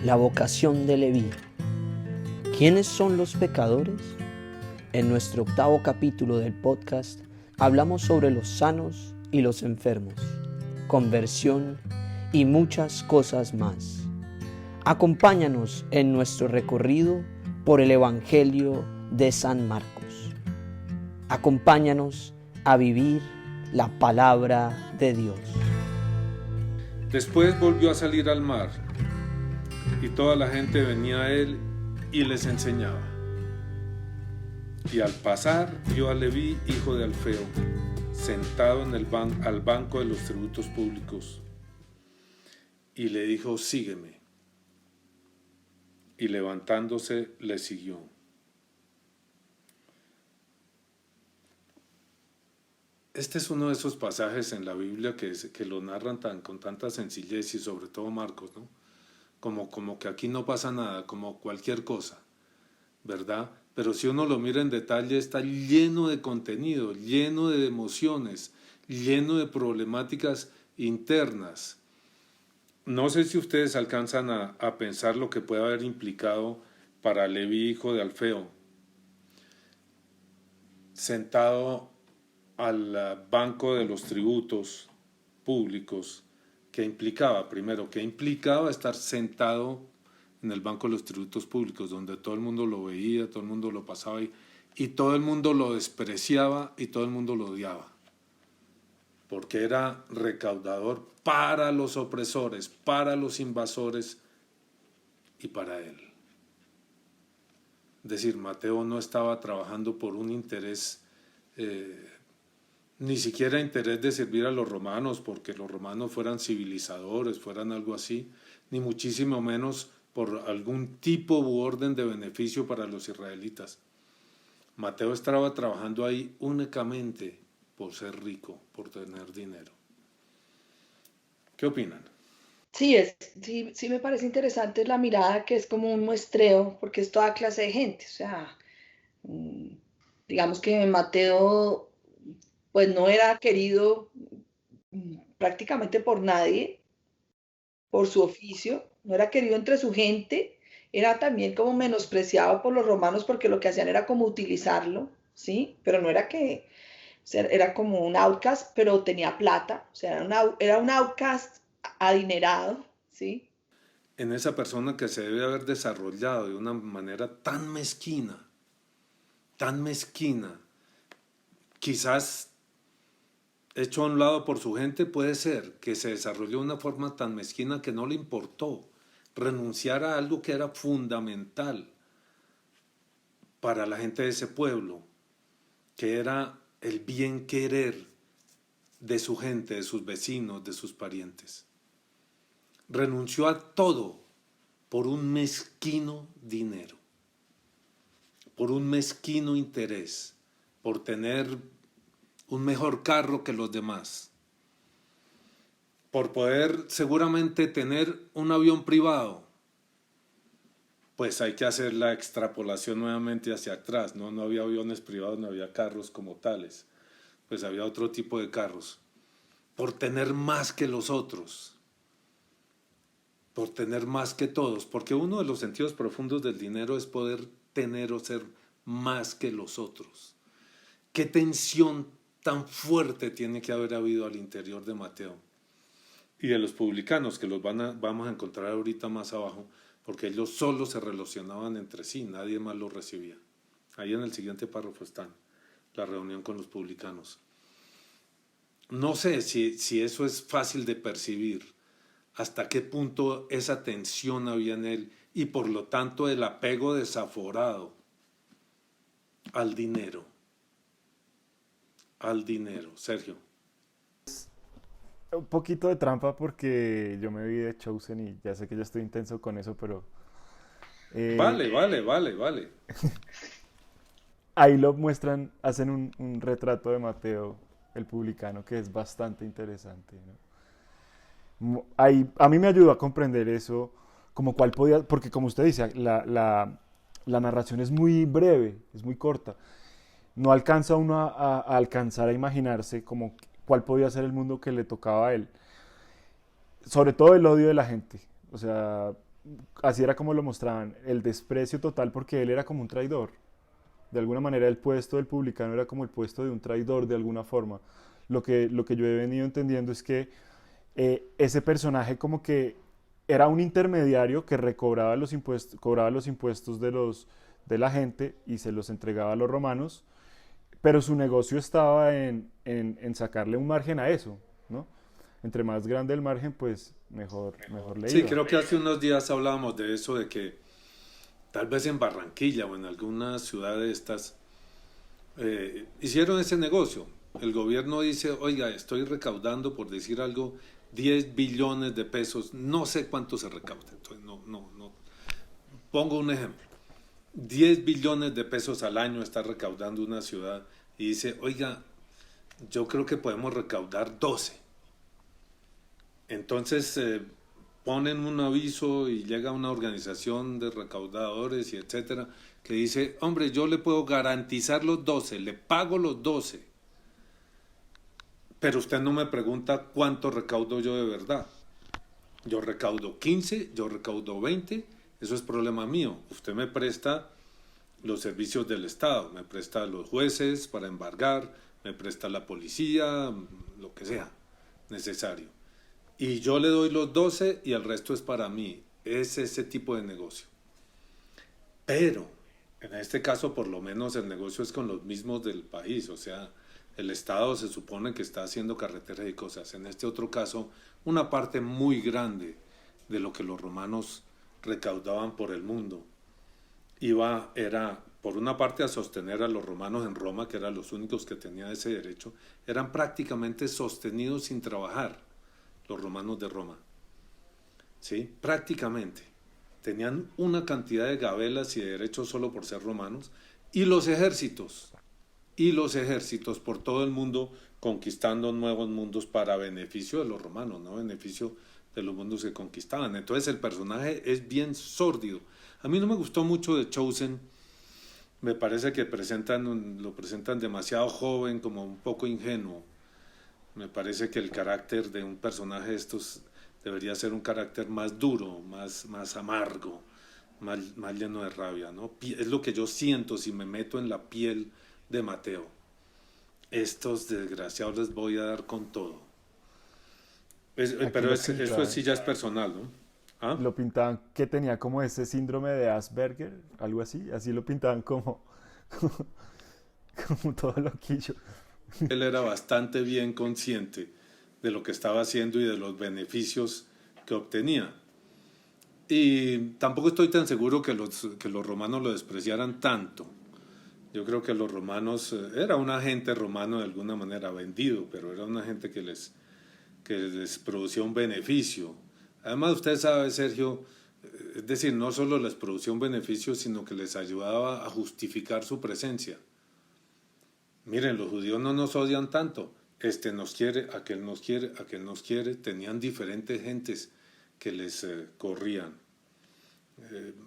La vocación de Leví. ¿Quiénes son los pecadores? En nuestro 8º capítulo del podcast hablamos sobre los sanos y los enfermos, conversión y muchas cosas más. Acompáñanos en nuestro recorrido por el Evangelio de San Marcos. Acompáñanos a vivir la palabra de Dios. Después volvió a salir al mar, y toda la gente venía a él y les enseñaba. Y al pasar vio a Leví, hijo de Alfeo, sentado en al banco de los tributos públicos, y le dijo: sígueme. Y levantándose le siguió. Este es uno de esos pasajes en la Biblia que lo narran con tanta sencillez, y sobre todo Marcos, ¿no? Como que aquí no pasa nada, como cualquier cosa, ¿verdad? Pero si uno lo mira en detalle, está lleno de contenido, lleno de emociones, lleno de problemáticas internas. No sé si ustedes alcanzan a pensar lo que puede haber implicado para Leví, hijo de Alfeo, sentado al banco de los tributos públicos, que implicaba estar sentado en el banco de los tributos públicos, donde todo el mundo lo veía, todo el mundo lo pasaba y todo el mundo lo despreciaba y todo el mundo lo odiaba, porque era recaudador para los opresores, para los invasores y para él. Es decir, Mateo no estaba trabajando por un interés, ni siquiera interés de servir a los romanos, porque los romanos fueran civilizadores, fueran algo así, ni muchísimo menos por algún tipo u orden de beneficio para los israelitas. Mateo estaba trabajando ahí únicamente por ser rico, por tener dinero. ¿Qué opinan? Sí, me parece interesante la mirada, que es como un muestreo, porque es toda clase de gente. O sea, mm, digamos que Mateo pues no era querido prácticamente por nadie, por su oficio, no era querido entre su gente, era también como menospreciado por los romanos, porque lo que hacían era como utilizarlo, ¿sí? Pero no era que, o sea, era como un outcast, pero tenía plata, o sea, era un outcast adinerado, ¿sí? En esa persona que se debe haber desarrollado de una manera tan mezquina, quizás hecho a un lado por su gente, puede ser que se desarrolló de una forma tan mezquina que no le importó renunciar a algo que era fundamental para la gente de ese pueblo, que era el bien querer de su gente, de sus vecinos, de sus parientes. Renunció a todo por un mezquino dinero, por un mezquino interés, por tener un mejor carro que los demás, por poder seguramente tener un avión privado. Pues hay que hacer la extrapolación nuevamente hacia atrás, ¿no? No había aviones privados, no había carros como tales, pues había otro tipo de carros. Por tener más que los otros, por tener más que todos, porque uno de los sentidos profundos del dinero es poder tener o ser más que los otros. ¿Qué tensión tan fuerte tiene que haber habido al interior de Mateo y de los publicanos, que los vamos a encontrar ahorita más abajo, porque ellos solo se relacionaban entre sí, nadie más los recibía? Ahí en el siguiente párrafo está la reunión con los publicanos. No sé si eso es fácil de percibir, hasta qué punto esa tensión había en él y por lo tanto el apego desaforado al dinero. Sergio. Un poquito de trampa porque yo me vi de Chosen y ya sé que yo estoy intenso con eso, pero Vale. ahí lo muestran, hacen un retrato de Mateo, el publicano, que es bastante interesante, ¿no? Ahí, a mí me ayudó a comprender eso, como cuál podía, porque como usted dice, la narración es muy breve, es muy corta. No alcanza uno a alcanzar a imaginarse como cuál podía ser el mundo que le tocaba a él. Sobre todo el odio de la gente. O sea, así era como lo mostraban, el desprecio total porque él era como un traidor. De alguna manera el puesto del publicano era como el puesto de un traidor de alguna forma. Lo que yo he venido entendiendo es que ese personaje como que era un intermediario que cobraba los impuestos de la gente y se los entregaba a los romanos, pero su negocio estaba en sacarle un margen a eso, ¿no? Entre más grande el margen, pues mejor le Sí, iba. creo que hace unos días hablábamos de eso, de que tal vez en Barranquilla o en alguna ciudad de estas hicieron ese negocio. El gobierno dice, oiga, estoy recaudando, por decir algo, 10 billones de pesos, no sé cuánto se recauda. Entonces, no. Pongo un ejemplo. 10 billones de pesos al año está recaudando una ciudad y dice, oiga, yo creo que podemos recaudar 12. Entonces ponen un aviso y llega una organización de recaudadores y etcétera que dice, hombre, yo le puedo garantizar los 12, le pago los 12, pero usted no me pregunta cuánto recaudo yo de verdad. Yo recaudo 15, yo recaudo 20, eso es problema mío. Usted me presta los servicios del Estado, me presta los jueces para embargar, me presta la policía, lo que sea necesario. Y yo le doy los 12 y el resto es para mí. Es ese tipo de negocio. Pero, en este caso, por lo menos el negocio es con los mismos del país. O sea, el Estado se supone que está haciendo carreteras y cosas. En este otro caso, una parte muy grande de lo que los romanos recaudaban por el mundo era, por una parte, a sostener a los romanos en Roma, que eran los únicos que tenían ese derecho. Eran prácticamente sostenidos sin trabajar los romanos de Roma, ¿sí? Prácticamente tenían una cantidad de gabelas y de derechos solo por ser romanos, y los ejércitos por todo el mundo conquistando nuevos mundos para beneficio de los romanos, no beneficio de los mundos que conquistaban. Entonces el personaje es bien sórdido. A mí no me gustó mucho de Chosen. Me parece que lo presentan demasiado joven, como un poco ingenuo. Me parece que el carácter de un personaje de estos debería ser un carácter más duro, más amargo, más lleno de rabia, ¿no? Es lo que yo siento si me meto en la piel de Mateo. Estos desgraciados les voy a dar con todo. Aquí Pero lo eso pintaban, sí ya es personal, ¿no? ¿Ah? lo pintaban que tenía como ese síndrome de Asperger, algo así lo pintaban como, como todo loquillo. Él era bastante bien consciente de lo que estaba haciendo y de los beneficios que obtenía. Y tampoco estoy tan seguro que los romanos lo despreciaran tanto. Yo creo que los romanos, era un agente romano de alguna manera vendido, pero era un agente que les producía un beneficio. Además, usted sabe, Sergio, es decir, no solo les producía un beneficio, sino que les ayudaba a justificar su presencia. Miren, los judíos no nos odian tanto. Este nos quiere, aquel nos quiere, aquel nos quiere. Tenían diferentes gentes que les corrían.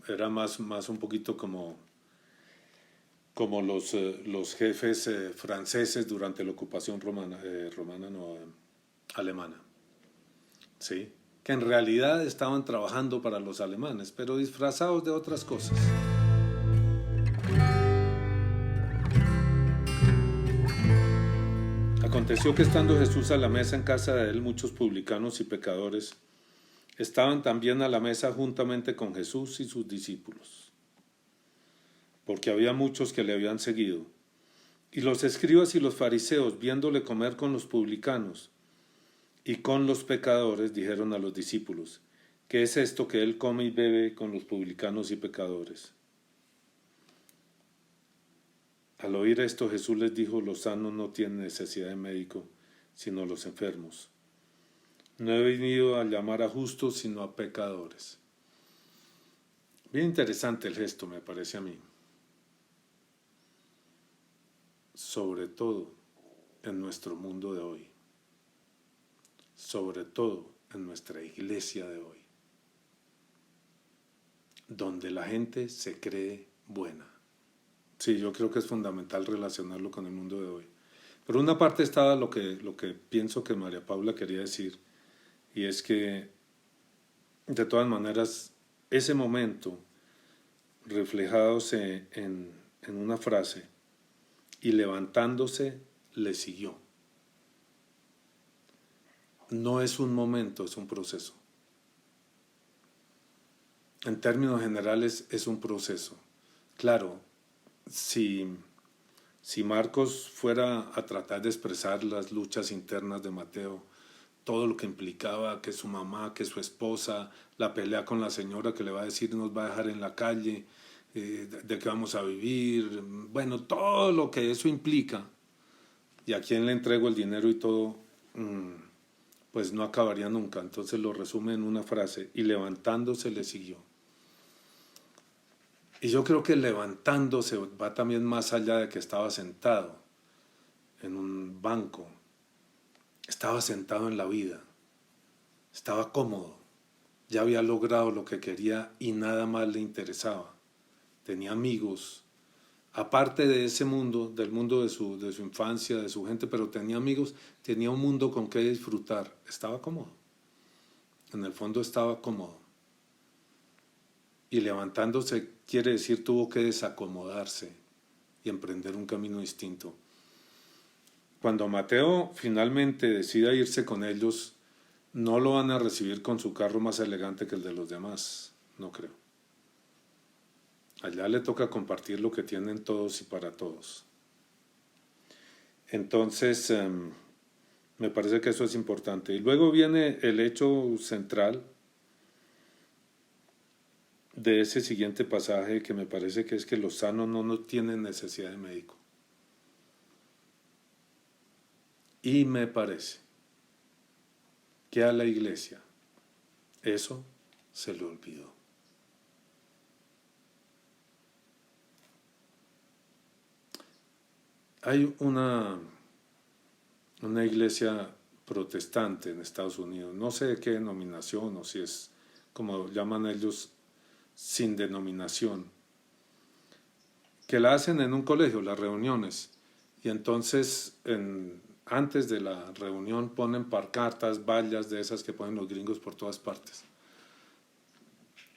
Era más un poquito como los jefes franceses durante la ocupación alemana. ¿Sí? Que en realidad estaban trabajando para los alemanes, pero disfrazados de otras cosas. Aconteció que estando Jesús a la mesa en casa de él, muchos publicanos y pecadores estaban también a la mesa juntamente con Jesús y sus discípulos, porque había muchos que le habían seguido. Y los escribas y los fariseos, viéndole comer con los publicanos y con los pecadores, dijeron a los discípulos: ¿qué es esto que él come y bebe con los publicanos y pecadores? Al oír esto, Jesús les dijo: los sanos no tienen necesidad de médico, sino los enfermos. No he venido a llamar a justos, sino a pecadores. Bien interesante el gesto, me parece a mí. Sobre todo en nuestro mundo de hoy. Sobre todo en nuestra iglesia de hoy. Donde la gente se cree buena. Sí, yo creo que es fundamental relacionarlo con el mundo de hoy. Por una parte estaba lo que pienso que María Paula quería decir, y es que de todas maneras ese momento reflejados en una frase, y levantándose le siguió. No es un momento, es un proceso. En términos generales es un proceso. Claro, si Marcos fuera a tratar de expresar las luchas internas de Mateo, todo lo que implicaba que su mamá, que su esposa, la pelea con la señora que le va a decir nos va a dejar en la calle, de que vamos a vivir, bueno, todo lo que eso implica, y a quién le entrego el dinero y todo, pues no acabaría nunca. Entonces lo resume en una frase, y levantándose le siguió. Y yo creo que levantándose va también más allá de que estaba sentado en un banco. Estaba sentado en la vida, estaba cómodo, ya había logrado lo que quería y nada más le interesaba. Tenía amigos, aparte de ese mundo, del mundo de su infancia, de su gente, pero tenía amigos, tenía un mundo con que disfrutar. Estaba cómodo, en el fondo estaba cómodo. Y levantándose quiere decir tuvo que desacomodarse y emprender un camino distinto. Cuando Mateo finalmente decida irse con ellos, no lo van a recibir con su carro más elegante que el de los demás, no creo. Allá le toca compartir lo que tienen todos y para todos. Entonces, me parece que eso es importante. Y luego viene el hecho central de ese siguiente pasaje, que me parece que es que los sanos no tienen necesidad de médico. Y me parece que a la iglesia eso se le olvidó. Hay una iglesia protestante en Estados Unidos, no sé de qué denominación o si es como llaman ellos, sin denominación, que la hacen en un colegio, las reuniones, y entonces antes de la reunión ponen pancartas, vallas de esas que ponen los gringos por todas partes,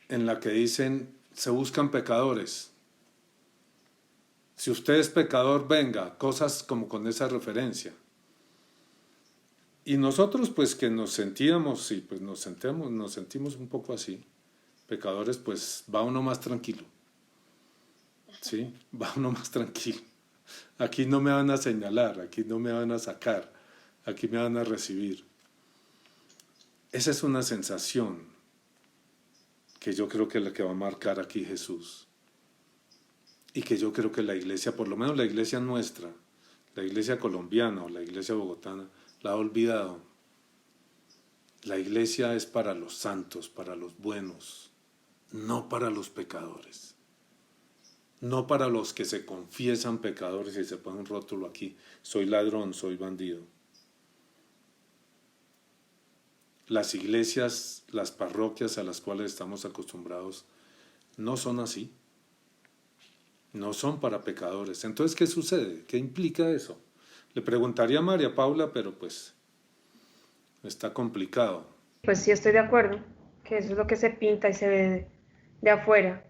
en la que dicen, se buscan pecadores. Si usted es pecador, venga, cosas como con esa referencia. Y nosotros pues que nos sentíamos, y pues nos sentimos un poco así, pecadores, pues va uno más tranquilo. ¿Sí? Va uno más tranquilo. Aquí no me van a señalar, aquí no me van a sacar, aquí me van a recibir. Esa es una sensación que yo creo que es la que va a marcar aquí Jesús. Y que yo creo que la iglesia, por lo menos la iglesia nuestra, la iglesia colombiana o la iglesia bogotana, la ha olvidado. La iglesia es para los santos, para los buenos, no para los pecadores. No para los que se confiesan pecadores y se ponen un rótulo aquí, soy ladrón, soy bandido. Las iglesias, las parroquias a las cuales estamos acostumbrados, no son así. No son para pecadores. Entonces, ¿qué sucede? ¿Qué implica eso? Le preguntaría a María Paula, pero pues está complicado. Pues sí, estoy de acuerdo, que eso es lo que se pinta y se ve de afuera.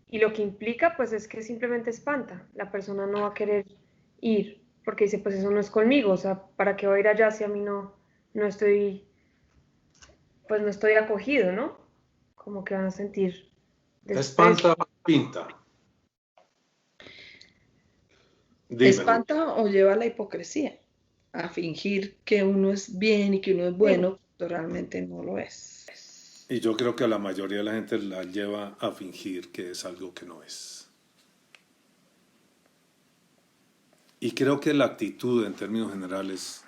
Y lo que implica, pues es que simplemente espanta. La persona no va a querer ir, porque dice, pues eso no es conmigo, o sea, ¿para qué voy a ir allá si a mí no estoy, pues no estoy acogido, ¿no? Como que van a sentir desprecio. Espanta, pinta. Dímelo. Espanta o lleva a la hipocresía, a fingir que uno es bien y que uno es bueno, pero realmente no lo es. Y yo creo que a la mayoría de la gente la lleva a fingir que es algo que no es. Y creo que la actitud en términos generales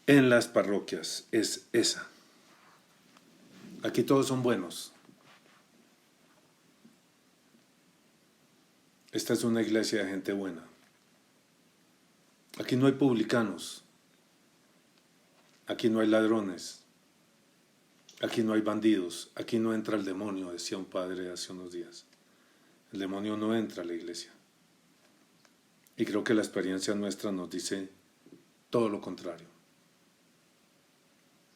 en las parroquias es esa. Aquí todos son buenos. Esta es una iglesia de gente buena. Aquí no hay publicanos. Aquí no hay ladrones. Aquí no hay bandidos. Aquí no entra el demonio, decía un padre hace unos días. El demonio no entra a la iglesia. Y creo que la experiencia nuestra nos dice todo lo contrario.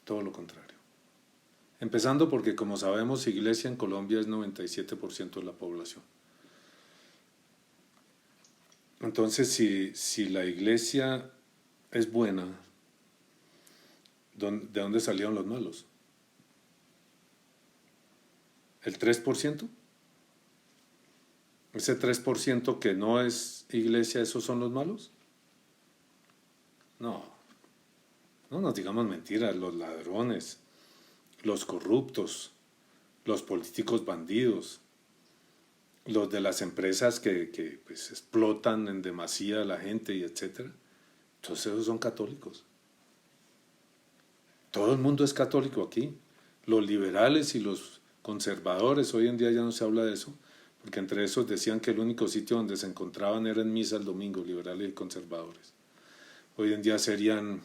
Todo lo contrario. Empezando porque, como sabemos, iglesia en Colombia es 97% de la población. Entonces, si la iglesia es buena, ¿de dónde salieron los malos? ¿El 3%? ¿Ese 3% que no es iglesia, esos son los malos? No, no nos digamos mentiras, los ladrones, los corruptos, los políticos bandidos, los de las empresas que pues, explotan en demasía a la gente y etcétera, todos esos son católicos. Todo el mundo es católico aquí. Los liberales y los conservadores, hoy en día ya no se habla de eso, porque entre esos decían que el único sitio donde se encontraban era en misa el domingo, liberales y conservadores. Hoy en día serían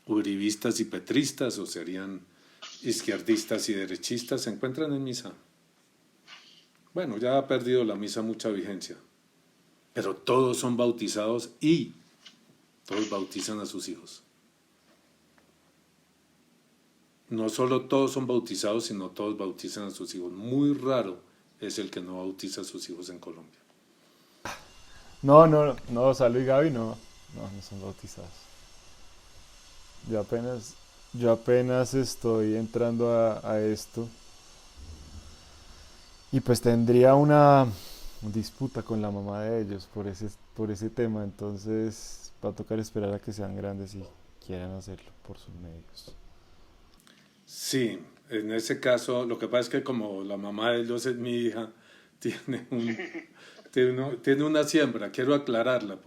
uribistas y petristas, o serían izquierdistas y derechistas, se encuentran en misa. Bueno, ya ha perdido la misa mucha vigencia, pero todos son bautizados y todos bautizan a sus hijos. No solo todos son bautizados, sino todos bautizan a sus hijos. Muy raro es el que no bautiza a sus hijos en Colombia. No, Salo y Gaby no son bautizados. Yo apenas estoy entrando a esto. Y pues tendría una disputa con la mamá de ellos por ese tema. Entonces va a tocar esperar a que sean grandes y quieran hacerlo por sus medios. Sí, en ese caso, lo que pasa es que como la mamá de ellos es mi hija, tiene una siembra. Quiero aclararla,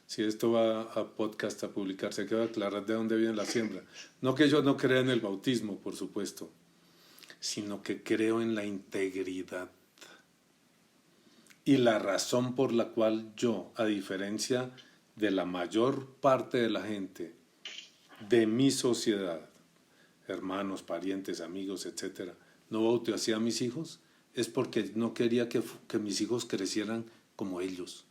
si esto va a podcast a publicarse, quiero aclarar de dónde viene la siembra. No que yo no crea en el bautismo, por supuesto, sino que creo en la integridad. Y la razón por la cual yo, a diferencia de la mayor parte de la gente de mi sociedad, hermanos, parientes, amigos, etcétera, no bauticé a mis hijos, es porque no quería que mis hijos crecieran como ellos.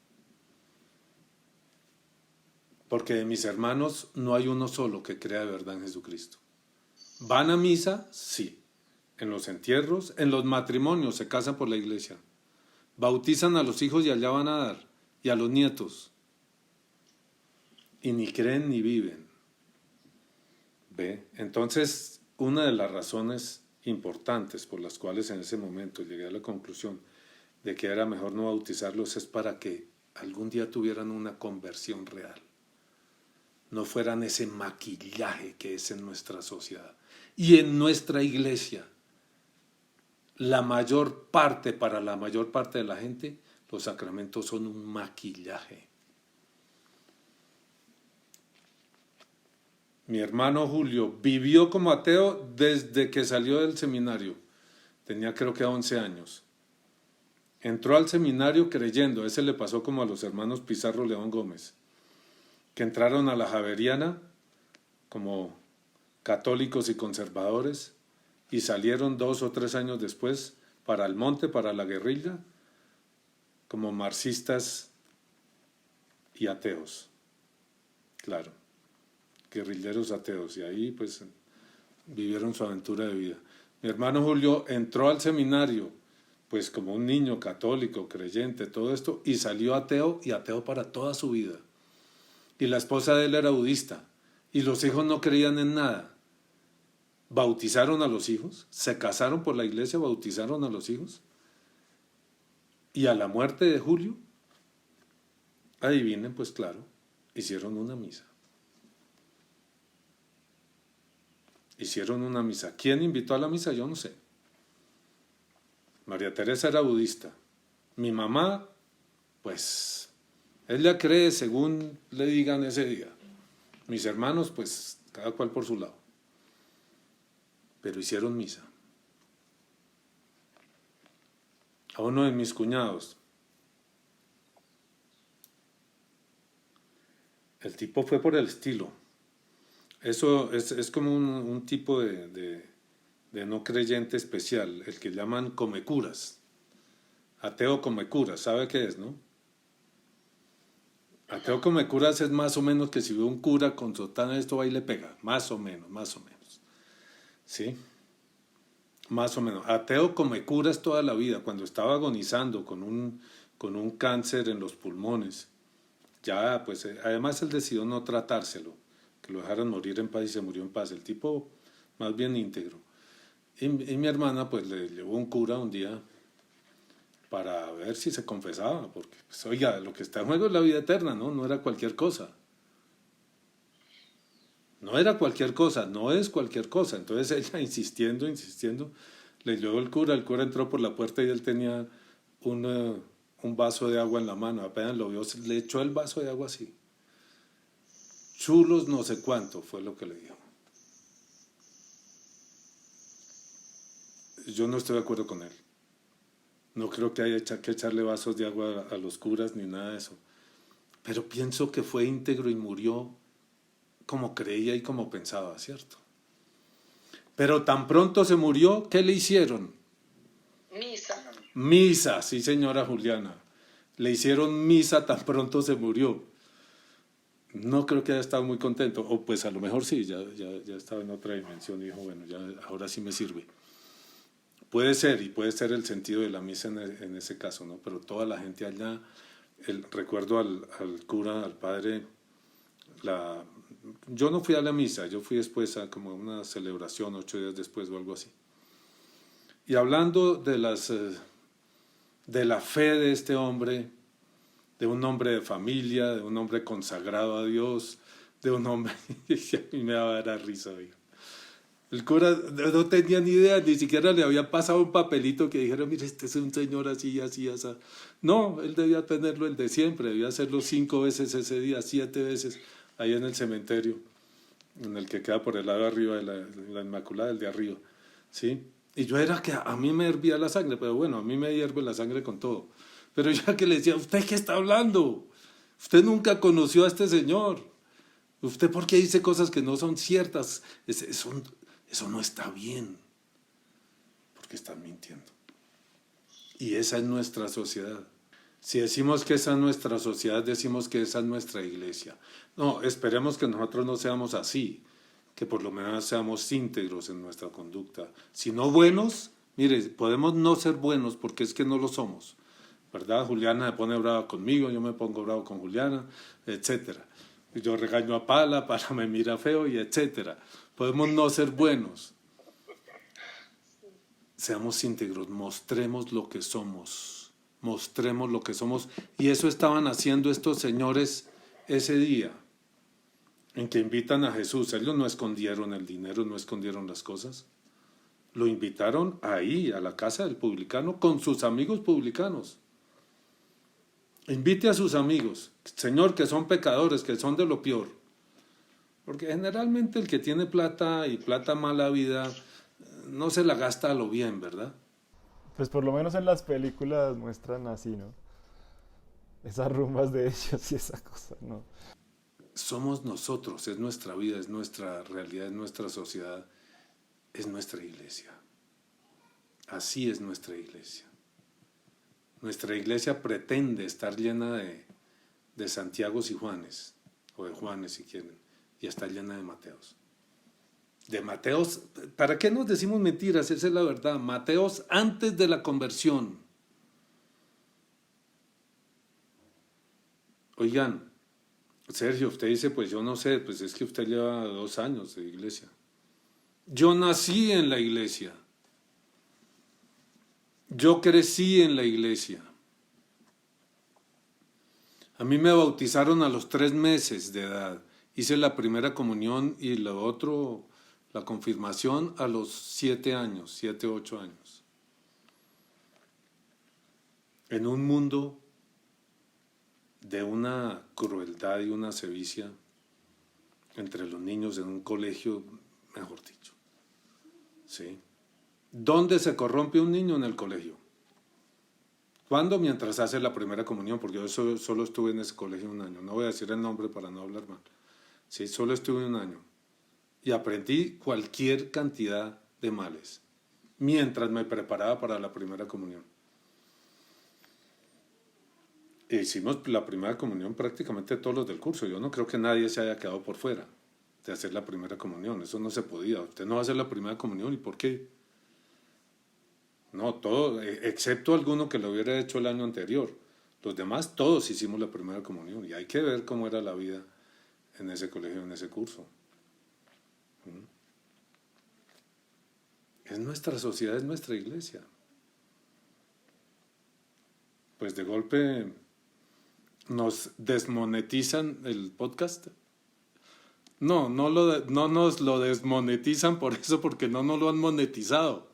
Porque de mis hermanos no hay uno solo que crea de verdad en Jesucristo. ¿Van a misa? Sí. En los entierros, en los matrimonios, se casan por la iglesia. Bautizan a los hijos y allá van a dar, y a los nietos. Y ni creen ni viven. ¿Ve? Entonces, una de las razones importantes por las cuales en ese momento llegué a la conclusión de que era mejor no bautizarlos es para que algún día tuvieran una conversión real. No fueran ese maquillaje que es en nuestra sociedad. Y en nuestra iglesia, para la mayor parte de la gente, los sacramentos son un maquillaje. Mi hermano Julio vivió como ateo desde que salió del seminario. Tenía creo que 11 años. Entró al seminario creyendo. Ese le pasó como a los hermanos Pizarro León Gómez, que entraron a la Javeriana como católicos y conservadores y salieron 2 o 3 años después para el monte, para la guerrilla, como marxistas y ateos. Claro. Guerrilleros ateos, y ahí pues vivieron su aventura de vida. Mi hermano Julio entró al seminario pues como un niño católico, creyente, todo esto, y salió ateo, y ateo para toda su vida. Y la esposa de él era budista, y los hijos no creían en nada. Bautizaron a los hijos, se casaron por la iglesia, bautizaron a los hijos, y a la muerte de Julio, adivinen, pues claro, hicieron una misa. Hicieron una misa. ¿Quién invitó a la misa? Yo no sé. María Teresa era budista. Mi mamá, pues, ella cree según le digan ese día. Mis hermanos, pues, cada cual por su lado. Pero hicieron misa. A uno de mis cuñados, el tipo fue por el estilo. Eso es como un tipo de no creyente especial, el que llaman comecuras. Ateo comecuras, ¿sabe qué es, no? Ateo comecuras es más o menos que si ve un cura con sotana, esto va y le pega, más o menos, ¿sí? más o menos. Ateo come curas toda la vida. Cuando estaba agonizando con un cáncer en los pulmones, ya, pues, además él decidió no tratárselo, que lo dejaran morir en paz y se murió en paz. El tipo, más bien íntegro. Y mi hermana, pues, le llevó un cura un día para ver si se confesaba, porque, pues, oiga, lo que está en juego es la vida eterna, ¿no? No era cualquier cosa. No era cualquier cosa, no es cualquier cosa. Entonces ella insistiendo, le llevó el cura entró por la puerta y él tenía un vaso de agua en la mano. Apenas lo vio, le echó el vaso de agua así. Chulos no sé cuánto fue lo que le dijo. Yo no estoy de acuerdo con él. No creo que haya que echarle vasos de agua a los curas ni nada de eso. Pero pienso que fue íntegro y murió como creía y como pensaba, ¿cierto? Pero tan pronto se murió, ¿qué le hicieron? Misa. Misa, sí, señora Juliana. Le hicieron misa tan pronto se murió. No creo que haya estado muy contento. O pues a lo mejor sí, ya estaba en otra dimensión y dijo, bueno, ya ahora sí me sirve. Puede ser, y puede ser el sentido de la misa en ese caso, ¿no? Pero toda la gente allá, recuerdo al cura, al padre, yo no fui a la misa, yo fui después a como una celebración, 8 días después o algo así. Y hablando de la fe de este hombre, de un hombre de familia, de un hombre consagrado a Dios, de un hombre, a mí me daba la risa, oiga. El cura no tenía ni idea, ni siquiera le había pasado un papelito que dijera, mire, este es un señor así, así, así. No, él debía tenerlo el de siempre, debía hacerlo 5 veces ese día, 7 veces, ahí en el cementerio, en el que queda por el lado de arriba de la Inmaculada, el de arriba, ¿sí? Y yo era que a mí me hervía la sangre, pero bueno, a mí me hierve la sangre con todo. Pero ya que le decía, ¿usted qué está hablando? Usted nunca conoció a este señor. ¿Usted por qué dice cosas que no son ciertas? Eso no está bien, porque están mintiendo. Y esa es nuestra sociedad. Si decimos que esa es nuestra sociedad, decimos que esa es nuestra iglesia. No, esperemos que nosotros no seamos así, que por lo menos seamos íntegros en nuestra conducta. Si no buenos, mire, podemos no ser buenos porque es que no lo somos, ¿verdad? Juliana se pone brava conmigo, yo me pongo bravo con Juliana, etc. Yo regaño a Pala me mira feo y etcétera. Podemos no ser buenos. Seamos íntegros, mostremos lo que somos. Mostremos lo que somos. Y eso estaban haciendo estos señores ese día en que invitan a Jesús. Ellos no escondieron el dinero, no escondieron las cosas. Lo invitaron ahí, a la casa del publicano, con sus amigos publicanos. Invite a sus amigos, Señor, que son pecadores, que son de lo peor. Porque generalmente el que tiene plata y plata mala vida, no se la gasta a lo bien, ¿verdad? Pues por lo menos en las películas muestran así, ¿no? Esas rumbas de ellos y esa cosa, ¿no? Somos nosotros, es nuestra vida, es nuestra realidad, es nuestra sociedad, es nuestra iglesia. Así es nuestra iglesia. Nuestra iglesia pretende estar llena de Santiagos y Juanes, o de Juanes si quieren, y está llena de Mateos. De Mateos, ¿para qué nos decimos mentiras? Esa es la verdad. Mateos antes de la conversión. Oigan, Sergio, usted dice, pues yo no sé, pues es que usted lleva 2 años de iglesia. Yo nací en la iglesia. Yo crecí en la iglesia. A mí me bautizaron a los 3 meses de edad. Hice la primera comunión y la confirmación a los 7 años, 7, 8 años. En un mundo de una crueldad y una sevicia entre los niños en un colegio, mejor dicho. ¿Sí? ¿Dónde se corrompe un niño? En el colegio. ¿Cuándo? Mientras hace la primera comunión, porque yo solo estuve en ese colegio 1 año. No voy a decir el nombre para no hablar mal. Sí, solo estuve 1 año. Y aprendí cualquier cantidad de males, mientras me preparaba para la primera comunión. E hicimos la primera comunión prácticamente todos los del curso. Yo no creo que nadie se haya quedado por fuera de hacer la primera comunión. Eso no se podía. Usted no va a hacer la primera comunión. ¿Y por qué? No, todo, excepto alguno que lo hubiera hecho el año anterior. Los demás, todos hicimos la primera comunión. Y hay que ver cómo era la vida en ese colegio, en ese curso. Es nuestra sociedad, es nuestra iglesia. Pues de golpe nos desmonetizan el podcast. No nos lo desmonetizan por eso, porque no nos lo han monetizado.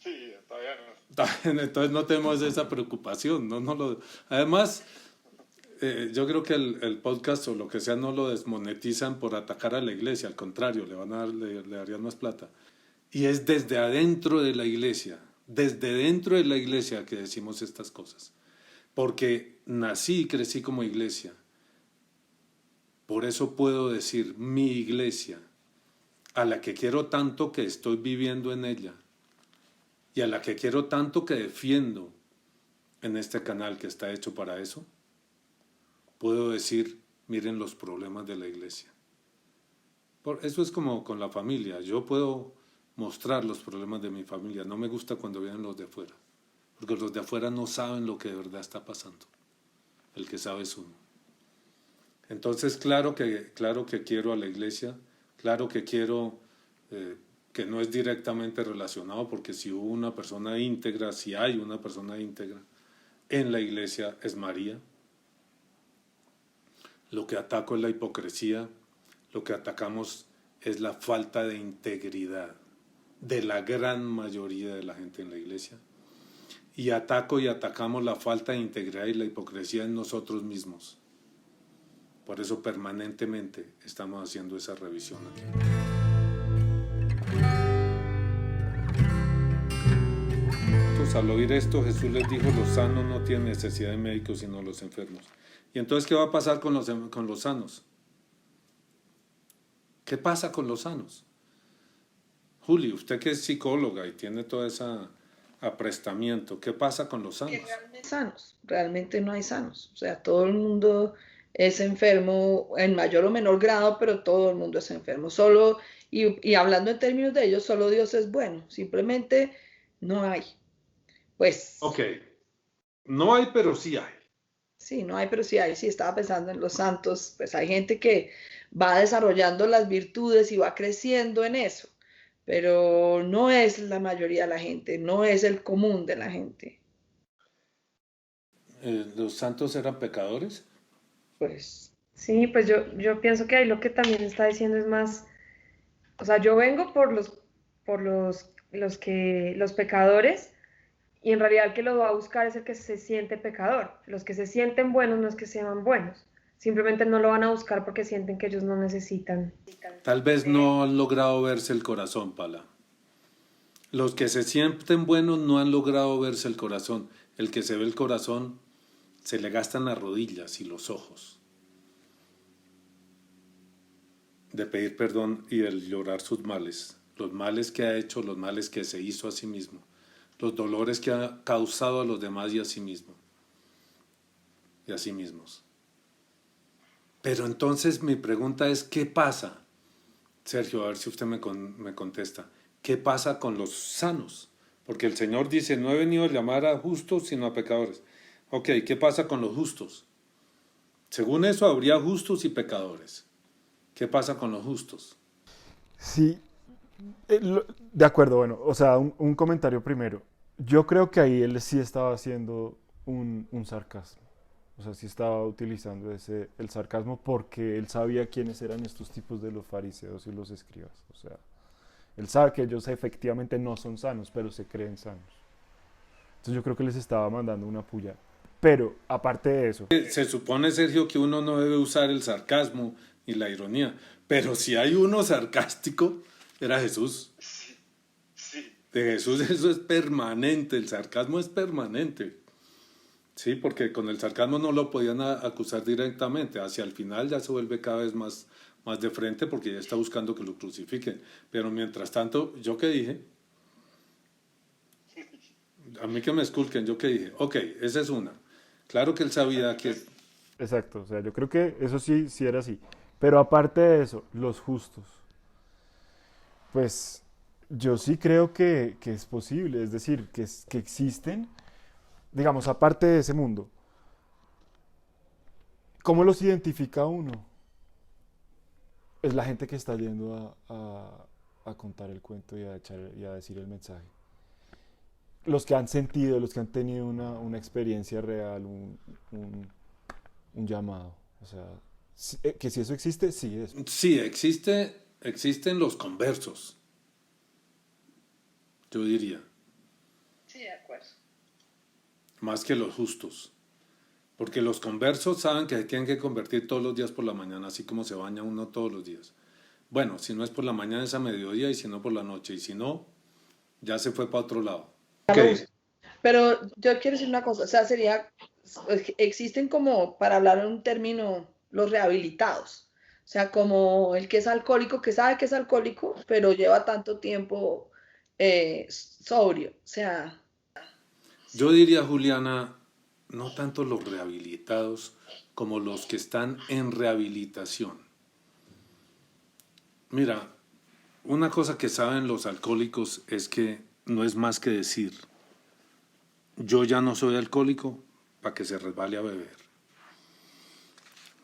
Sí, todavía no. Entonces no tenemos esa preocupación. Además, yo creo que el podcast o lo que sea no lo desmonetizan por atacar a la iglesia. Al contrario, le darían más plata. Y es desde adentro de la iglesia, que decimos estas cosas. Porque nací y crecí como iglesia. Por eso puedo decir mi iglesia, a la que quiero tanto que estoy viviendo en ella y a la que quiero tanto que defiendo en este canal que está hecho para eso, puedo decir, miren los problemas de la iglesia. Eso es como con la familia. Yo puedo mostrar los problemas de mi familia. No me gusta cuando vean los de afuera, porque los de afuera no saben lo que de verdad está pasando. El que sabe es uno. Entonces, claro que quiero a la iglesia, claro que quiero, que no es directamente relacionado, porque si hubo una persona íntegra, si hay una persona íntegra en la iglesia, es María. Lo que ataco es la hipocresía, lo que atacamos es la falta de integridad de la gran mayoría de la gente en la iglesia. Y atacamos la falta de integridad y la hipocresía en nosotros mismos. Por eso permanentemente estamos haciendo esa revisión aquí. Entonces, al oír esto, Jesús les dijo, los sanos no tienen necesidad de médicos, sino los enfermos. ¿Y entonces qué va a pasar con los sanos? ¿Qué pasa con los sanos? Juli, usted que es psicóloga y tiene todo ese aprestamiento, ¿qué pasa con los sanos? Realmente no hay sanos. O sea, todo el mundo es enfermo en mayor o menor grado, pero todo el mundo es enfermo. Y hablando en términos de ellos, solo Dios es bueno. Simplemente no hay. Pues. Ok. No hay, pero sí hay. Sí, no hay, pero sí hay. Sí, estaba pensando en los santos. Pues hay gente que va desarrollando las virtudes y va creciendo en eso. Pero no es la mayoría de la gente, no es el común de la gente. ¿Los santos eran pecadores? Pues. Sí, pues yo pienso que ahí lo que también está diciendo es más, o sea, yo vengo por los pecadores, y en realidad el que lo va a buscar es el que se siente pecador. Los que se sienten buenos no es que sean buenos, simplemente no lo van a buscar porque sienten que ellos no necesitan. Tal vez no han logrado verse el corazón, Pala. Los que se sienten buenos no han logrado verse el corazón. El que se ve el corazón, se le gastan las rodillas y los ojos de pedir perdón y de llorar sus males, los males que ha hecho, los males que se hizo a sí mismo, los dolores que ha causado a los demás y a sí mismo y a sí mismos. Pero entonces mi pregunta es, ¿qué pasa? Sergio, a ver si usted me contesta. ¿Qué pasa con los sanos? Porque el Señor dice, no he venido a llamar a justos, sino a pecadores. Ok, ¿qué pasa con los justos? Según eso, habría justos y pecadores. ¿Qué pasa con los justos? Sí, de acuerdo, bueno, o sea, un comentario primero. Yo creo que ahí él sí estaba haciendo un sarcasmo. O sea, sí estaba utilizando el sarcasmo porque él sabía quiénes eran estos tipos de los fariseos y los escribas. O sea, él sabe que ellos efectivamente no son sanos, pero se creen sanos. Entonces yo creo que les estaba mandando una puya. Pero, aparte de eso... Se supone, Sergio, que uno no debe usar el sarcasmo y la ironía. Pero si hay uno sarcástico, era Jesús. Sí. De Jesús eso es permanente, el sarcasmo es permanente. Sí, porque con el sarcasmo no lo podían acusar directamente. Hacia el final ya se vuelve cada vez más de frente porque ya está buscando que lo crucifiquen. Pero mientras tanto, ¿yo qué dije? A mí que me esculquen, ¿yo qué dije? Ok, esa es una. Claro que él sabía que... Exacto, o sea, yo creo que eso sí era así. Pero aparte de eso, los justos. Pues Yo sí creo que es posible, es decir, que existen, digamos, aparte de ese mundo. ¿Cómo los identifica uno? Es la gente que está yendo a contar el cuento y a decir el mensaje. Los que han sentido, los que han tenido una experiencia real, un, un llamado. O sea, que si eso existe, sí es. Sí, existen los conversos, yo diría, Sí, de acuerdo. más que los justos. Porque los conversos saben que se tienen que convertir todos los días por la mañana, así como se baña uno todos los días. Bueno, si no es por la mañana es a mediodía y si no por la noche. Y si no, ya se fue para otro lado. Ya Ok, lo uso. Pero yo quiero decir una cosa, o sea, existen como, para hablar en un término, los rehabilitados. O sea, como el que es alcohólico, que sabe que es alcohólico, pero lleva tanto tiempo sobrio. O sea, yo diría, Juliana, no tanto los rehabilitados como los que están en rehabilitación. Mira, una cosa que saben los alcohólicos es que no es más que decir, yo ya no soy alcohólico para que se resbale a beber.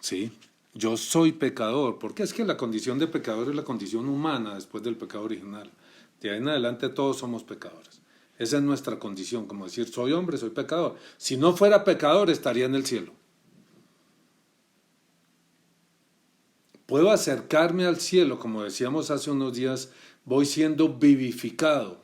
¿Sí? Yo soy pecador, porque es que la condición de pecador es la condición humana después del pecado original. De ahí en adelante todos somos pecadores. Esa es nuestra condición, como decir, soy hombre, soy pecador. Si no fuera pecador, estaría en el cielo. Puedo acercarme al cielo, como decíamos hace unos días, voy siendo vivificado.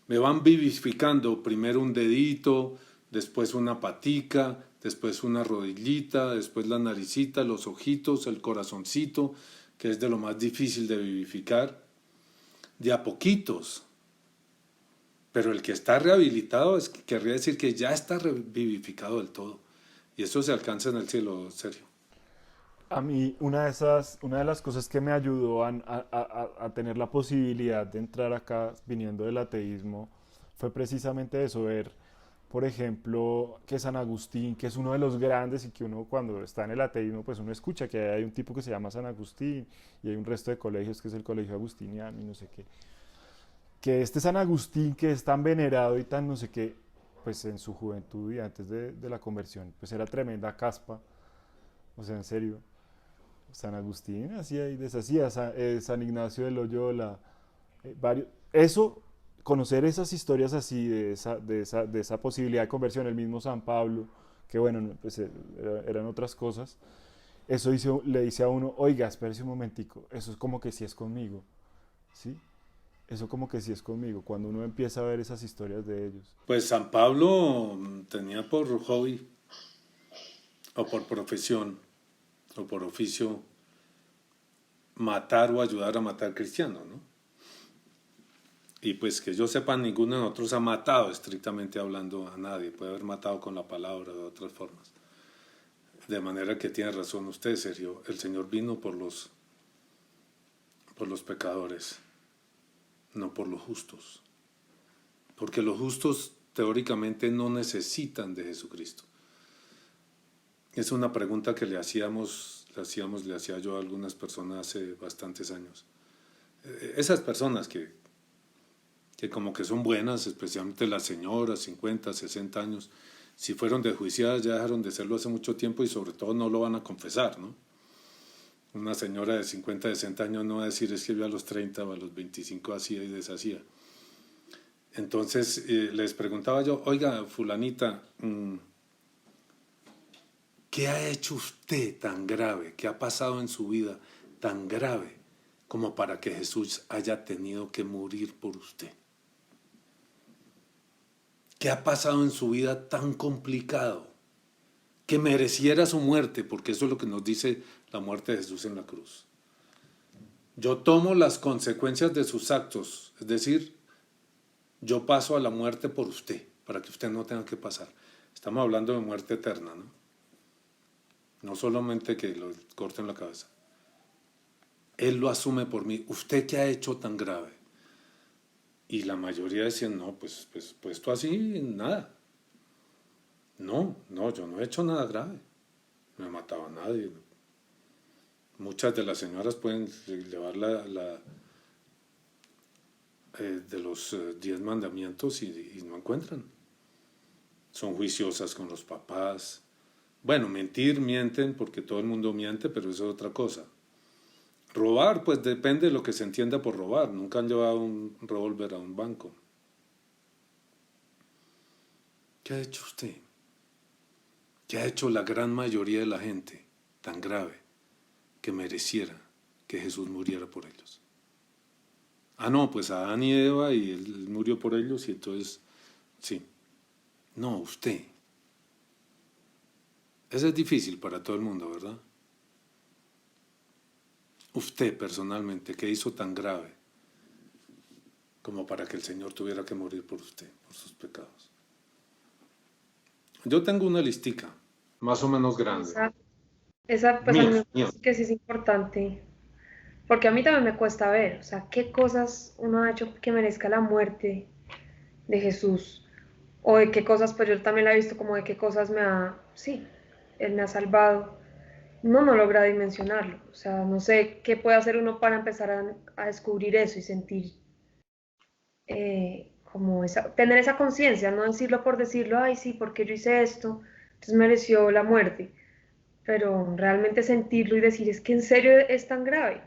Me van vivificando, primero un dedito, después una patica, después una rodillita, después la naricita, los ojitos, el corazoncito, que es de lo más difícil de vivificar, de a poquitos. Pero el que está rehabilitado querría decir que ya está vivificado del todo. Y eso se alcanza en el cielo, Sergio. A mí, una de las cosas que me ayudó a tener la posibilidad de entrar acá viniendo del ateísmo fue precisamente eso, ver, por ejemplo, que San Agustín, que es uno de los grandes y que uno cuando está en el ateísmo, pues uno escucha que hay un tipo que se llama San Agustín y hay un resto de colegios que es el colegio agustiniano y no sé qué. Que este San Agustín que es tan venerado y tan no sé qué, pues en su juventud y antes de la conversión, pues era tremenda caspa, o sea, en serio. San Agustín hacía y deshacía, San Ignacio de Loyola, varios. Eso, conocer esas historias así, de esa posibilidad de conversión, el mismo San Pablo, que bueno, pues eran otras cosas, eso le dice a uno, oiga, espérese un momentico, eso es como que si es conmigo, ¿sí? Eso como que si es conmigo, cuando uno empieza a ver esas historias de ellos. Pues San Pablo tenía por hobby, o por profesión, o por oficio, matar o ayudar a matar cristianos, ¿no? Y pues que yo sepa, ninguno de nosotros ha matado, estrictamente hablando, a nadie. Puede haber matado con la palabra de otras formas. De manera que tiene razón usted, Sergio. El Señor vino por los pecadores, no por los justos. Porque los justos teóricamente no necesitan de Jesucristo. Es una pregunta que le hacía yo a algunas personas hace bastantes años. Esas personas que como que son buenas, especialmente las señoras, 50, 60 años, si fueron desjuiciadas ya dejaron de serlo hace mucho tiempo y sobre todo no lo van a confesar, ¿no? Una señora de 50, 60 años no va a decir es que yo a los 30 o a los 25 hacía y deshacía. Entonces les preguntaba yo, oiga, fulanita, ¿qué ha hecho usted tan grave? ¿Qué ha pasado en su vida tan grave como para que Jesús haya tenido que morir por usted? ¿Qué ha pasado en su vida tan complicado que mereciera su muerte? Porque eso es lo que nos dice la muerte de Jesús en la cruz. Yo tomo las consecuencias de sus actos, es decir, yo paso a la muerte por usted, para que usted no tenga que pasar. Estamos hablando de muerte eterna, ¿no? No solamente que lo corten la cabeza. Él lo asume por mí. ¿Usted qué ha hecho tan grave? Y la mayoría decían, no, pues puesto así, nada. No, yo no he hecho nada grave. No he matado a nadie. Muchas de las señoras pueden llevar de los 10 mandamientos y no encuentran. Son juiciosas con los papás. Bueno, mienten porque todo el mundo miente, pero eso es otra cosa. Robar, pues depende de lo que se entienda por robar. Nunca han llevado un revólver a un banco. ¿Qué ha hecho usted? ¿Qué ha hecho la gran mayoría de la gente tan grave que mereciera que Jesús muriera por ellos? Ah, no, pues Adán y Eva y él murió por ellos y entonces, sí. No, usted. Eso es difícil para todo el mundo, ¿verdad? Usted personalmente, ¿qué hizo tan grave como para que el Señor tuviera que morir por usted, por sus pecados? Yo tengo una listica, más o menos grande. Esa pues a mí me Mía. parece que sí es importante, porque a mí también me cuesta ver, o sea, qué cosas uno ha hecho que merezca la muerte de Jesús, o de qué cosas, pues yo también la he visto como de qué cosas sí, Él me ha salvado. No logra dimensionarlo, o sea, no sé qué puede hacer uno para empezar a descubrir eso y sentir como tener esa conciencia, no decirlo por decirlo, ay sí, porque yo hice esto, entonces mereció la muerte, pero realmente sentirlo y decir, es que en serio es tan grave,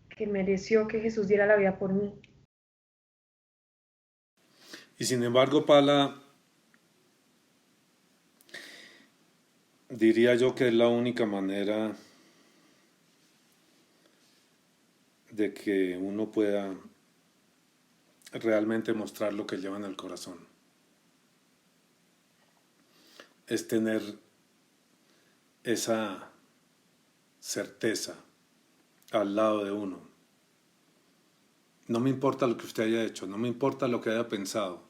que mereció que Jesús diera la vida por mí. Y sin embargo, Pala, diría yo que es la única manera de que uno pueda realmente mostrar lo que lleva en el corazón. Es tener esa certeza al lado de uno. No me importa lo que usted haya hecho, no me importa lo que haya pensado.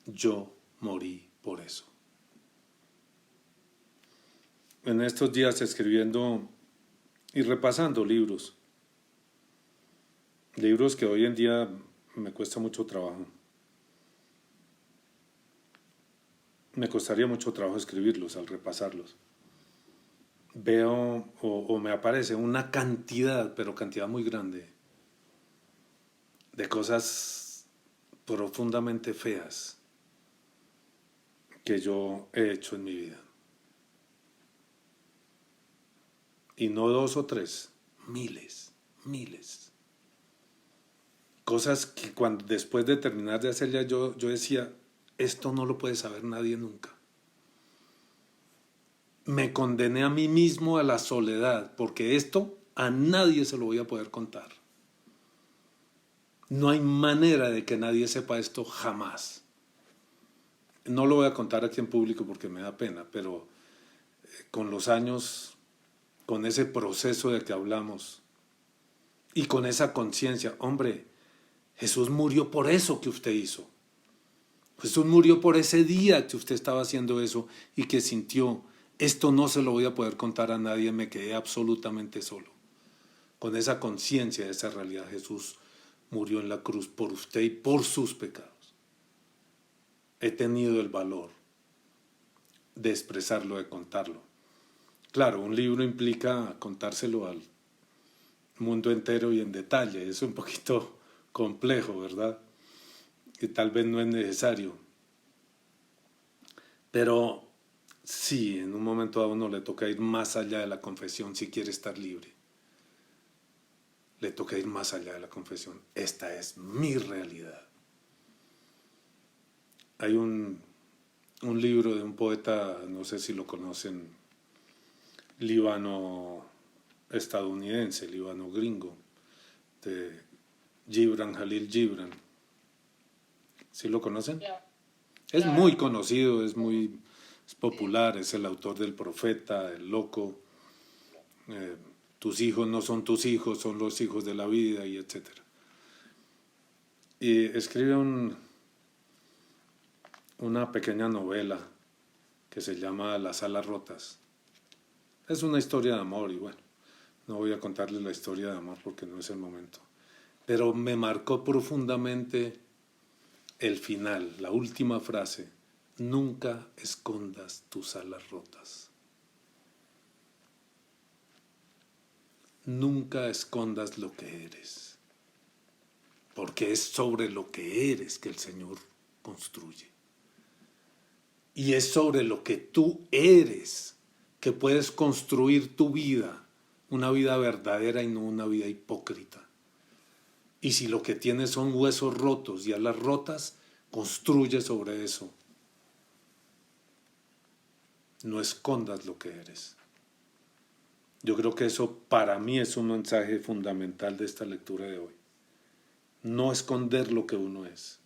Yo morí por eso. En estos días escribiendo y repasando libros que hoy en día me cuesta mucho trabajo. Me costaría mucho trabajo escribirlos al repasarlos. Veo o me aparece una cantidad, pero cantidad muy grande, de cosas profundamente feas que yo he hecho en mi vida. Y no 2 o 3, miles. Cosas que después de terminar de hacerlas yo decía, esto no lo puede saber nadie nunca. Me condené a mí mismo a la soledad, porque esto a nadie se lo voy a poder contar. No hay manera de que nadie sepa esto jamás. No lo voy a contar aquí en público porque me da pena, pero con los años, con ese proceso de que hablamos y con esa conciencia, hombre, Jesús murió por eso que usted hizo. Jesús murió por ese día que usted estaba haciendo eso y que sintió, esto no se lo voy a poder contar a nadie, me quedé absolutamente solo. Con esa conciencia de esa realidad, Jesús murió en la cruz por usted y por sus pecados. He tenido el valor de expresarlo, de contarlo. Claro, un libro implica contárselo al mundo entero y en detalle. Es un poquito complejo, ¿verdad? Que tal vez no es necesario. Pero sí, en un momento a uno le toca ir más allá de la confesión si quiere estar libre. Le toca ir más allá de la confesión. Esta es mi realidad. Hay un libro de un poeta, no sé si lo conocen, líbano-estadounidense, líbano-gringo, de Gibran, Jalil Gibran. ¿Sí lo conocen? Es muy conocido, es popular, es el autor del Profeta, El Loco, tus hijos no son tus hijos, son los hijos de la vida, y etc. Y escribe una pequeña novela que se llama Las alas rotas. Es una historia de amor y bueno, no voy a contarles la historia de amor porque no es el momento. Pero me marcó profundamente el final, la última frase. Nunca escondas tus alas rotas. Nunca escondas lo que eres. porque es sobre lo que eres que el Señor construye. Y es sobre lo que tú eres que puedes construir tu vida, una vida verdadera y no una vida hipócrita. Y si lo que tienes son huesos rotos y alas rotas, construye sobre eso. No escondas lo que eres. Yo creo que eso para mí es un mensaje fundamental de esta lectura de hoy. No esconder lo que uno es.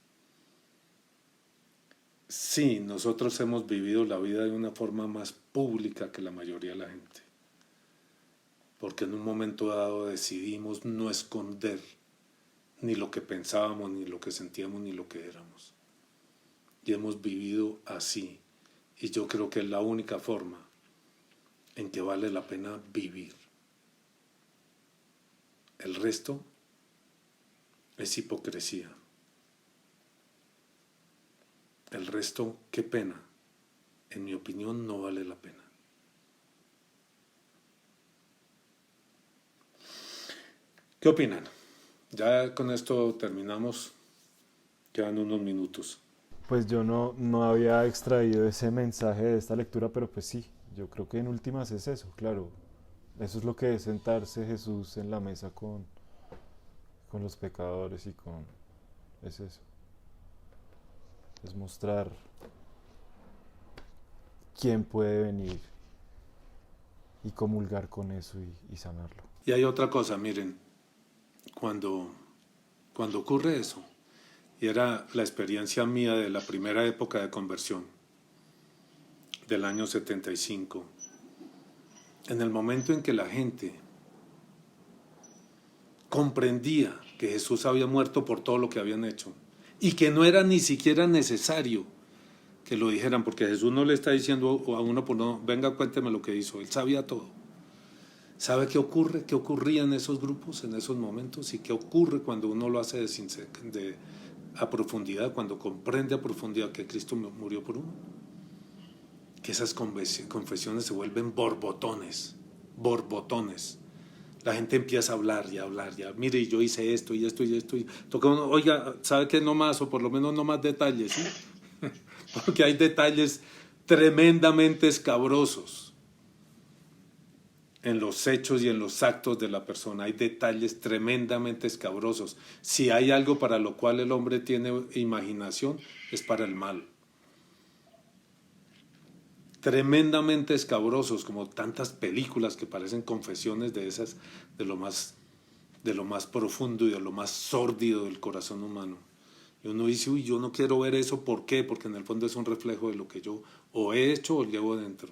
Sí, nosotros hemos vivido la vida de una forma más pública que la mayoría de la gente, porque en un momento dado decidimos no esconder ni lo que pensábamos, ni lo que sentíamos, ni lo que éramos. Y hemos vivido así, y yo creo que es la única forma en que vale la pena vivir. El resto es hipocresía. El resto, qué pena, en mi opinión no vale la pena. ¿Qué opinan? Ya con esto terminamos, quedan unos minutos. Pues yo no había extraído ese mensaje de esta lectura, pero pues sí, yo creo que en últimas es eso, claro. Eso es lo que es sentarse Jesús en la mesa con los pecadores y con... es eso. Es mostrar quién puede venir y comulgar con eso y sanarlo. Y hay otra cosa, miren, cuando ocurre eso, y era la experiencia mía de la primera época de conversión, del año 75, en el momento en que la gente comprendía que Jesús había muerto por todo lo que habían hecho, y que no era ni siquiera necesario que lo dijeran, porque Jesús no le está diciendo a uno, por no, venga, cuénteme lo que hizo, él sabía todo. ¿Sabe qué ocurre? ¿Qué ocurría en esos grupos, en esos momentos? ¿Y qué ocurre cuando uno lo hace a profundidad, cuando comprende a profundidad que Cristo murió por uno? Que esas confesiones se vuelven borbotones. La gente empieza a hablar, ya, mire, yo hice esto y esto y esto. Toca uno, oiga, ¿sabe qué? No más, o por lo menos no más detalles, ¿sí? Porque hay detalles tremendamente escabrosos en los hechos y en los actos de la persona. Hay detalles tremendamente escabrosos. Si hay algo para lo cual el hombre tiene imaginación, es para el mal. Tremendamente escabrosos, como tantas películas que parecen confesiones de esas, de lo más profundo y de lo más sórdido del corazón humano. Y uno dice, uy, yo no quiero ver eso, ¿por qué? Porque en el fondo es un reflejo de lo que yo o he hecho o llevo dentro.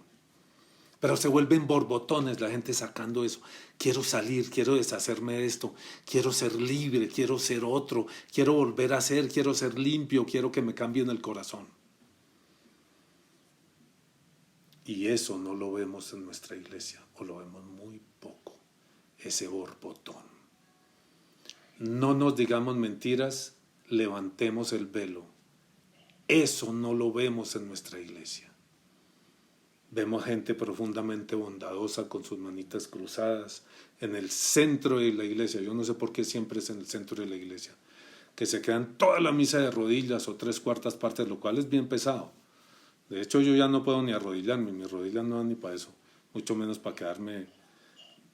Pero se vuelven borbotones la gente sacando eso. Quiero salir, quiero deshacerme de esto, quiero ser libre, quiero ser otro, quiero volver a ser, quiero ser limpio, quiero que me cambien el corazón. Y eso no lo vemos en nuestra iglesia, o lo vemos muy poco, ese borbotón. No nos digamos mentiras, levantemos el velo. Eso no lo vemos en nuestra iglesia. Vemos gente profundamente bondadosa con sus manitas cruzadas en el centro de la iglesia. Yo no sé por qué siempre es en el centro de la iglesia, que se quedan toda la misa de rodillas o 3/4 partes, lo cual es bien pesado. De hecho, yo ya no puedo ni arrodillarme, mis rodillas no dan ni para eso, mucho menos para quedarme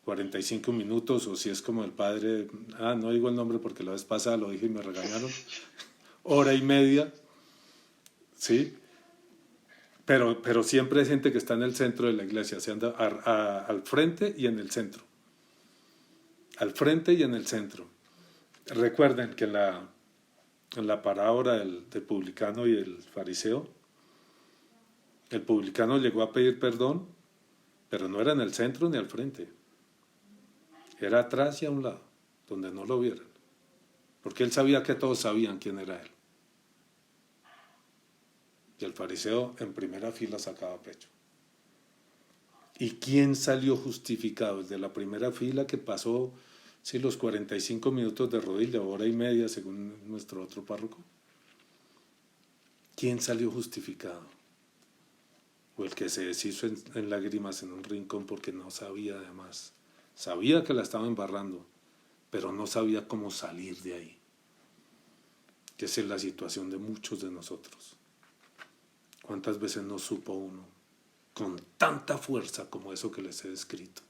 45 minutos, o si es como el padre, no digo el nombre porque la vez pasada lo dije y me regañaron, 1:30, ¿sí? Pero siempre hay gente que está en el centro de la iglesia, se anda al frente y en el centro. Al frente y en el centro. Recuerden que en la parábola del publicano y el fariseo, el publicano llegó a pedir perdón, pero no era en el centro ni al frente. Era atrás y a un lado, donde no lo vieran. Porque él sabía que todos sabían quién era él. Y el fariseo en primera fila sacaba pecho. ¿Y quién salió justificado? El de la primera fila que pasó los 45 minutos de rodilla, 1:30 según nuestro otro párroco. ¿Quién salió justificado? O el que se deshizo en lágrimas en un rincón porque no sabía además. Sabía que la estaba embarrando, pero no sabía cómo salir de ahí. que esa es la situación de muchos de nosotros. ¿Cuántas veces no supo uno con tanta fuerza como eso que les he descrito?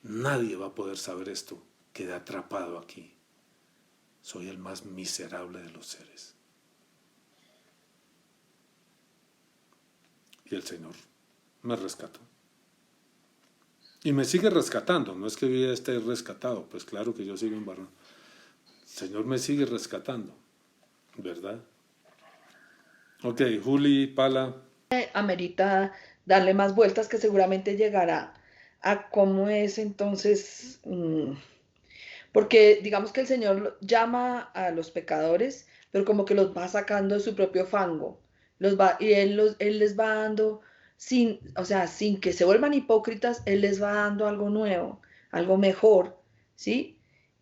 Nadie va a poder saber esto. Quedé atrapado aquí. Soy el más miserable de los seres. Y el Señor me rescató. Y me sigue rescatando. No es que yo ya esté rescatado. Pues claro que yo sigo embarrado. El Señor me sigue rescatando. ¿Verdad? Ok, Juli, Pala. Amerita darle más vueltas, que seguramente llegará a cómo es entonces, porque digamos que el Señor llama a los pecadores, pero como que los va sacando de su propio fango, y él les va dando, o sea, sin que se vuelvan hipócritas, Él les va dando algo nuevo, algo mejor, ¿sí?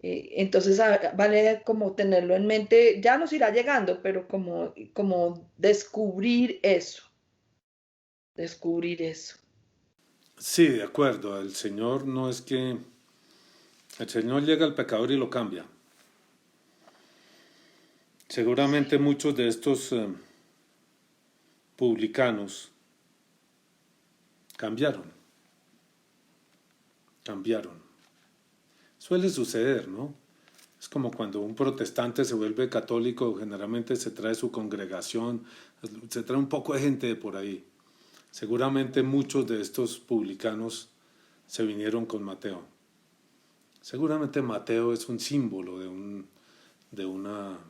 Entonces vale como tenerlo en mente, ya nos irá llegando, pero como descubrir eso. Sí, de acuerdo. El Señor no es que... El Señor llega al pecador y lo cambia. Seguramente muchos de estos publicanos cambiaron. Suele suceder, ¿no? Es como cuando un protestante se vuelve católico, generalmente se trae su congregación, se trae un poco de gente de por ahí. Seguramente muchos de estos publicanos se vinieron con Mateo. Seguramente Mateo es un símbolo de una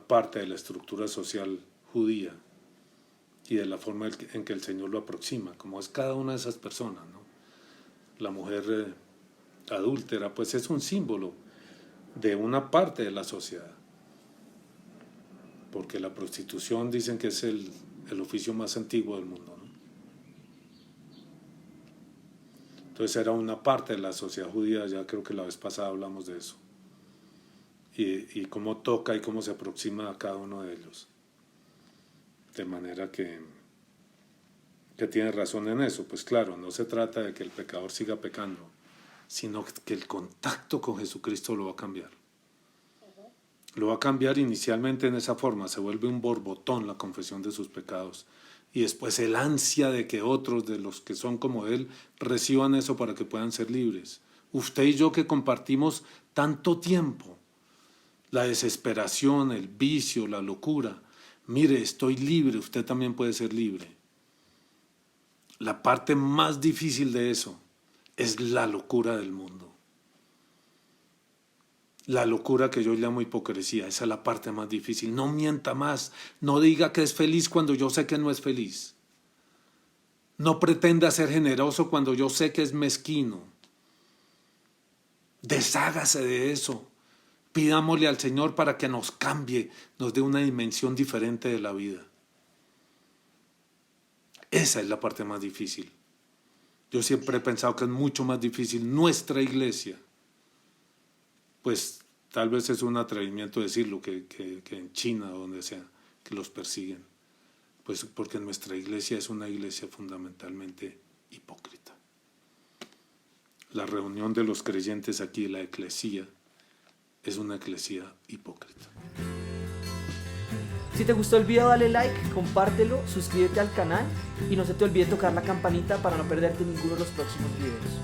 parte de la estructura social judía y de la forma en que el Señor lo aproxima, como es cada una de esas personas, ¿no? La mujer adúltera, pues es un símbolo de una parte de la sociedad, porque la prostitución dicen que es el oficio más antiguo del mundo, ¿no? Entonces era una parte de la sociedad judía, ya creo que la vez pasada hablamos de eso, y cómo toca y cómo se aproxima a cada uno de ellos, de manera que tiene razón en eso. Pues claro, no se trata de que el pecador siga pecando, sino que el contacto con Jesucristo lo va a cambiar. Lo va a cambiar inicialmente en esa forma, se vuelve un borbotón la confesión de sus pecados, y después el ansia de que otros de los que son como él reciban eso para que puedan ser libres. Usted y yo que compartimos tanto tiempo, la desesperación, el vicio, la locura, mire, estoy libre, usted también puede ser libre. La parte más difícil de eso es la locura del mundo. La locura que yo llamo hipocresía, esa es la parte más difícil. No mienta más, no diga que es feliz cuando yo sé que no es feliz. No pretenda ser generoso cuando yo sé que es mezquino. Deshágase de eso. Pidámosle al Señor para que nos cambie, nos dé una dimensión diferente de la vida. Esa es la parte más difícil. Yo siempre he pensado que es mucho más difícil nuestra iglesia. Pues tal vez es un atrevimiento decirlo, que en China o donde sea, que los persiguen. Pues porque nuestra iglesia es una iglesia fundamentalmente hipócrita. La reunión de los creyentes aquí, la eclesía, es una eclesía hipócrita. Si te gustó el video, dale like, compártelo, suscríbete al canal y no se te olvide tocar la campanita para no perderte ninguno de los próximos videos.